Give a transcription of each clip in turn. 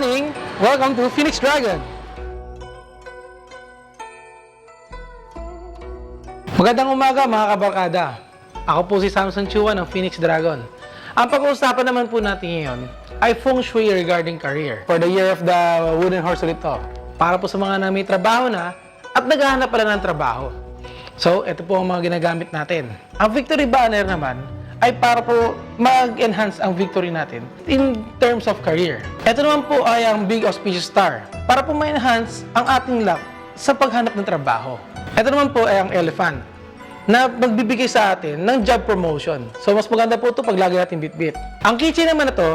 morning! Welcome to Phoenix Dragon! Magandang umaga mga kabarkada. Ako po si Samson Chua ng Phoenix Dragon. Ang pag-uusapan naman po natin ngayon ay feng shui regarding career. For the year of the wooden horse ulit to. Para po sa mga na may trabaho na at naghahanap pala ng trabaho. So, ito po ang mga ginagamit natin. Ang victory banner naman ay para po mag-enhance ang victory natin in terms of career. Ito naman po ay ang Big Auspicious Star para po ma-enhance ang ating luck sa paghanap ng trabaho. Ito naman po ay ang Elephant na magbibigay sa atin ng job promotion. So, mas maganda po ito pag lagi natin bit-bit. Ang keychain naman na ito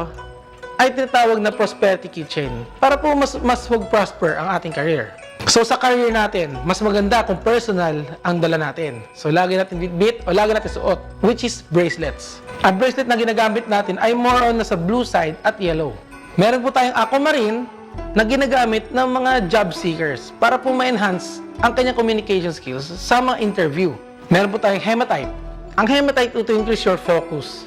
ay tinatawag na Prosperity Keychain para po mas mag-prosper ang ating career. So, sa career natin, mas maganda kung personal ang dala natin. So, lagi natin bit-bit o lagi natin suot, which is bracelets. Ang bracelet na ginagamit natin ay more on nasa blue side at yellow. Meron po tayong aquamarine na ginagamit ng mga job seekers para po ma-enhance ang kanyang communication skills sa mga interview. Meron po tayong hematite. Ang hematite to increase your focus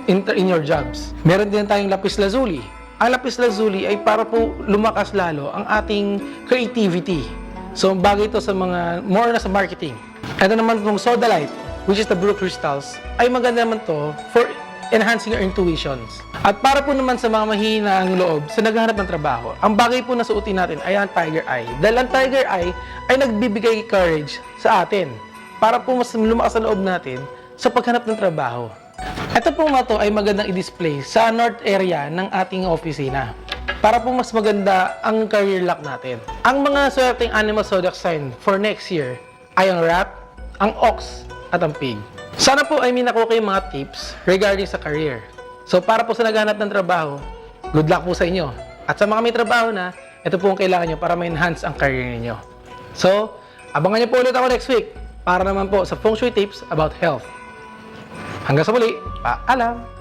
in your jobs. Meron din tayong lapis lazuli. Ang lapis lazuli ay para po lumakas lalo ang ating creativity. So, bagay ito sa mga more na sa marketing. Ito naman pong sodalite, which is the blue crystals, ay maganda naman to for enhancing your intuitions. At para po naman sa mga mahina ang loob sa naghahanap ng trabaho, ang bagay po na suotin natin ay ang tiger eye. Dahil ang tiger eye ay nagbibigay courage sa atin para po mas lumakas ang loob natin sa paghanap ng trabaho. Ito pong mato ay magandang i-display sa north area ng ating opisina para po mas maganda ang career luck natin. Ang mga swerteng animal zodiac sign for next year ay ang rat, ang ox, at ang pig. Sana po ay may nakuha kayong mga tips regarding sa career. So para po sa naghahanap ng trabaho, good luck po sa inyo. At sa mga may trabaho na, ito po ang kailangan nyo para ma-enhance ang career ninyo. So, abangan nyo po ulit ako next week para naman po sa feng shui tips about health. Hanggang sa muli, paalam!